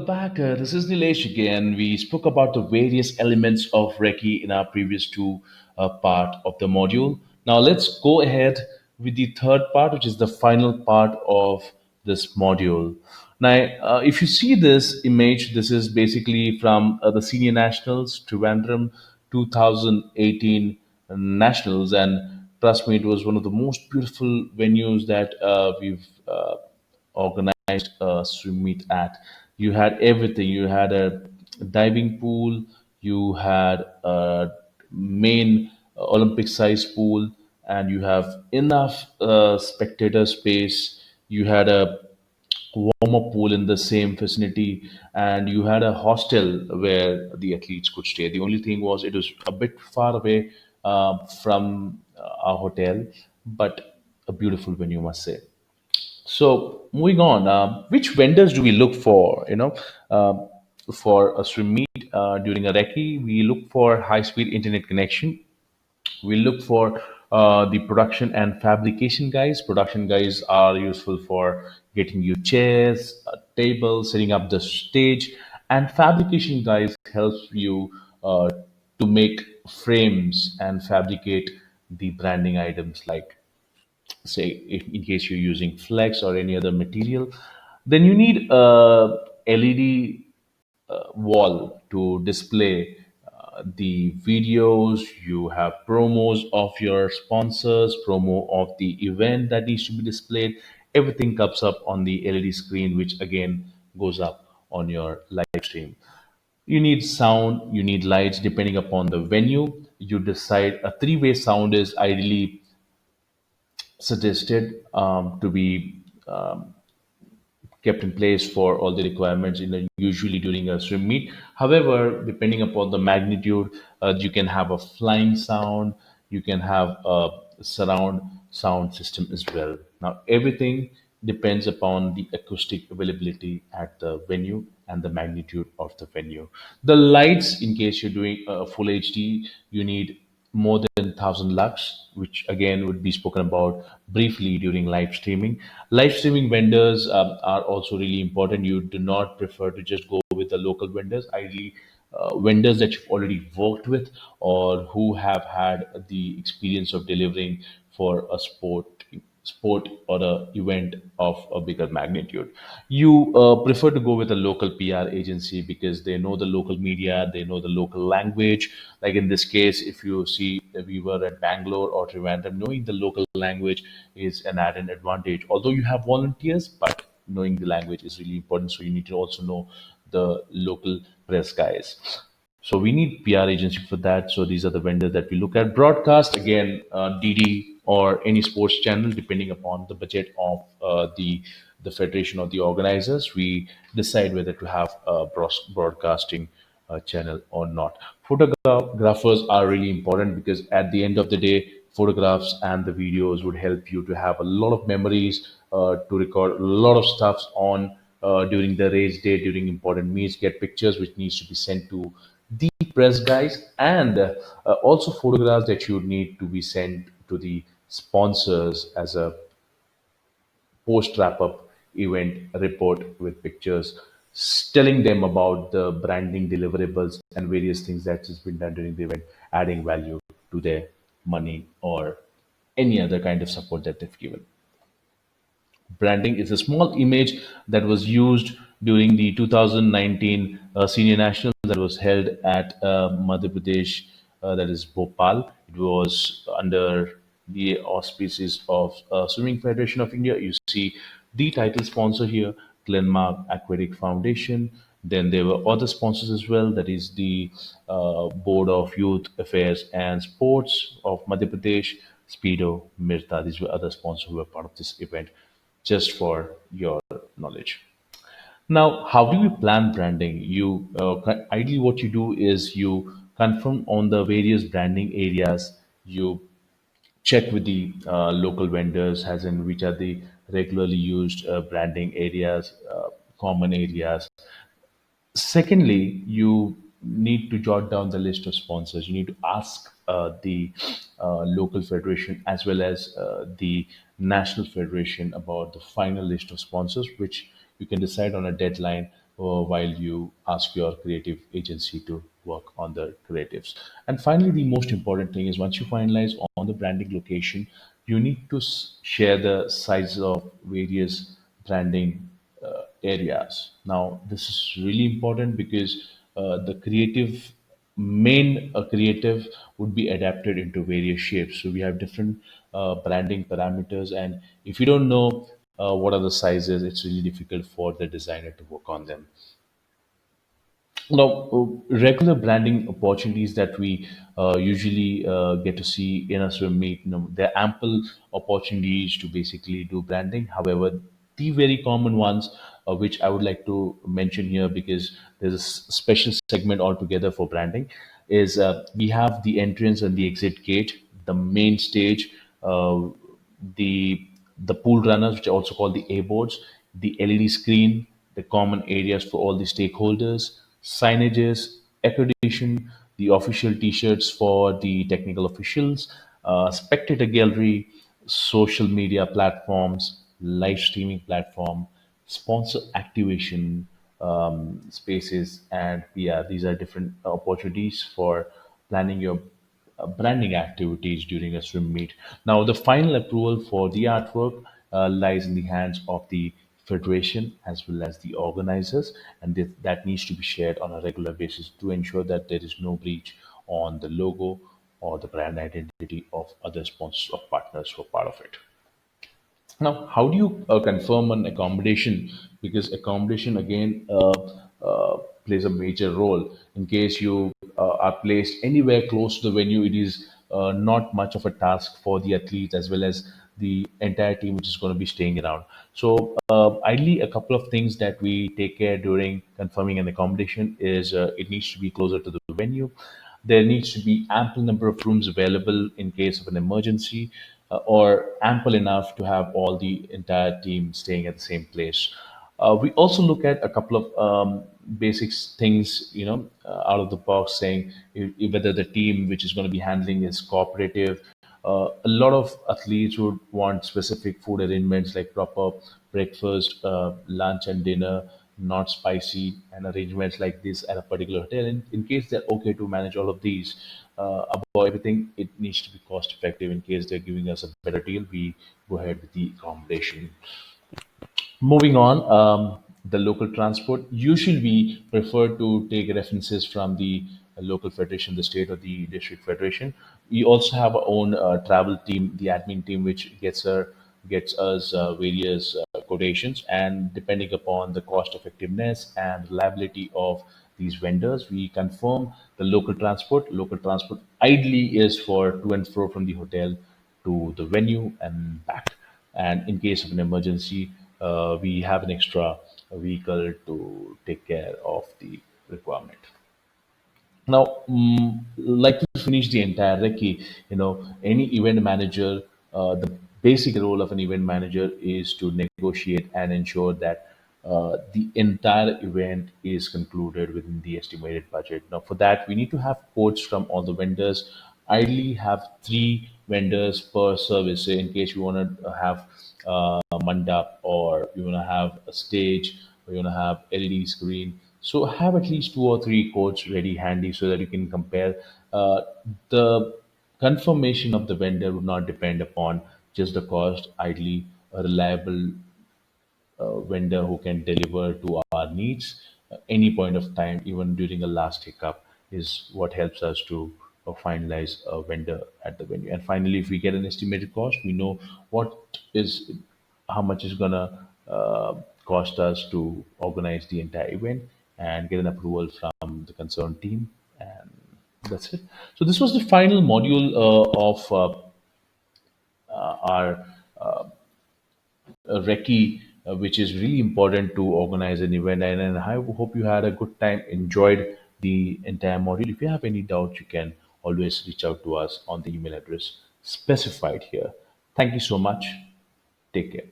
back. This is Nilesh again. We spoke about the various elements of Reiki in our previous two part of the module. Now let's go ahead with the third part, which is the final part of this module. Now, if you see this image, this is basically from the Senior Nationals, Trivandrum 2018 Nationals, and trust me, it was one of the most beautiful venues that we've organized a swim meet at. You had everything. You had a diving pool. You had a main Olympic size pool, and you have enough spectator space. You had a warm-up pool in the same vicinity, and you had a hostel where the athletes could stay. The only thing was it was a bit far away from our hotel, but a beautiful venue, must say. So moving on, which vendors do we look for? For a swim meet during a recce, we look for high-speed internet connection. We look for the production and fabrication guys. Production guys are useful for getting you chairs, tables, setting up the stage, and fabrication guys helps you to make frames and fabricate the branding items like say if, in case you're using flex or any other material, then you need a led wall to display the videos. You have promos of your sponsors, promo of the event that needs to be displayed. Everything comes up on the led screen, which again goes up on your live stream. You need sound, you need lights. Depending upon the venue, you decide. A three-way sound is ideally suggested to be kept in place for all the requirements usually during a swim meet. However, depending upon the magnitude, you can have a flying sound, you can have a surround sound system as well. Now, everything depends upon the acoustic availability at the venue and the magnitude of the venue. The lights, in case you're doing a full HD, you need more than 1000 lux, which again would be spoken about briefly during live streaming. Live streaming vendors are also really important. You do not prefer to just go with the local vendors. Ideally, vendors that you've already worked with or who have had the experience of delivering for a sport or a event of a bigger magnitude. You prefer to go with a local PR agency because they know the local media, they know the local language. Like in this case, if you see we were at Bangalore or Trivandrum, knowing the local language is an added advantage. Although you have volunteers, but knowing the language is really important. So you need to also know the local press guys. So we need PR agency for that. So these are the vendors that we look at. Broadcast again, DD or any sports channel, depending upon the budget of the federation or the organizers. We decide whether to have a broadcasting channel or not. Photographers are really important because at the end of the day, photographs and the videos would help you to have a lot of memories, to record a lot of stuff on during the race day, during important meets, get pictures which needs to be sent to the press guys, and also photographs that you need to be sent to the sponsors as a post wrap up event report with pictures telling them about the branding deliverables and various things that has been done during the event, adding value to their money or any other kind of support that they've given. Branding is a small image that was used during the 2019 Senior National that was held at Madhya Pradesh, that is Bhopal. It was under the auspices of Swimming Federation of India. You see the title sponsor here, Glenmark Aquatic Foundation. Then there were other sponsors as well, that is the Board of Youth Affairs and Sports of Madhya Pradesh, Speedo, Mirta. These were other sponsors who were part of this event, just for your knowledge. Now, how do you plan branding? Ideally, what you do is you confirm on the various branding areas. You check with the local vendors, as in which are the regularly used branding areas, common areas. Secondly, you need to jot down the list of sponsors. You need to ask the local federation as well as the national federation about the final list of sponsors, which you can decide on a deadline while you ask your creative agency to work on the creatives. And finally, the most important thing is once you finalize on the branding location, you need to share the size of various branding areas. Now, this is really important because the creative would be adapted into various shapes. So we have different branding parameters, and if you don't know what are the sizes, it's really difficult for the designer to work on them. Now, regular branding opportunities that we usually get to see in a swim meet, there are ample opportunities to basically do branding. However, the very common ones, which I would like to mention here because there's a special segment altogether for branding, is we have the entrance and the exit gate, the main stage, uh, the the pool runners, which are also called the A boards, the LED screen, the common areas for all the stakeholders, signages, accreditation, the official T-shirts for the technical officials, spectator gallery, social media platforms, live streaming platform, sponsor activation spaces, and yeah, these are different opportunities for planning your branding activities during a swim meet. Now, the final approval for the artwork lies in the hands of the federation as well as the organizers, and that needs to be shared on a regular basis to ensure that there is no breach on the logo or the brand identity of other sponsors or partners who are part of it. Now, how do you confirm an accommodation? Because accommodation again plays a major role. In case you are placed anywhere close to the venue, it is not much of a task for the athletes as well as the entire team which is going to be staying around. So, ideally, a couple of things that we take care during confirming an accommodation is it needs to be closer to the venue. There needs to be ample number of rooms available in case of an emergency, or ample enough to have all the entire team staying at the same place. We also look at a couple of basic things, out of the box, saying whether the team which is going to be handling is cooperative. A lot of athletes would want specific food arrangements like proper breakfast, lunch, and dinner, not spicy, and arrangements like this at a particular hotel. In case they're okay to manage all of these, above everything, it needs to be cost effective. In case they're giving us a better deal, we go ahead with the accommodation. Moving on, the local transport. Usually, we prefer to take references from the local federation, the state or the district federation. We also have our own travel team, the admin team, which gets us various quotations, and depending upon the cost effectiveness and reliability of these vendors, we confirm the local transport. Local transport ideally is for to and fro from the hotel to the venue and back. And in case of an emergency, we have an extra vehicle to take care of the requirement. Now, like to finish the entire recce, any event manager, the basic role of an event manager is to negotiate and ensure that the entire event is concluded within the estimated budget. Now, for that, we need to have quotes from all the vendors. Ideally, have three vendors per service. Say, in case you want to have a mandap, or you want to have a stage, or you want to have LED screen. So have at least two or three quotes ready handy so that you can compare. The confirmation of the vendor would not depend upon just the cost. Ideally, a reliable vendor who can deliver to our needs any point of time, even during a last hiccup, is what helps us to finalize a vendor at the venue. And finally, if we get an estimated cost, we know what is how much is gonna cost us to organize the entire event and get an approval from the concerned team, and that's it. So this was the final module of our recce, which is really important to organize an event. And I hope you had a good time, enjoyed the entire module. If you have any doubts, you can always reach out to us on the email address specified here. Thank you so much. Take care.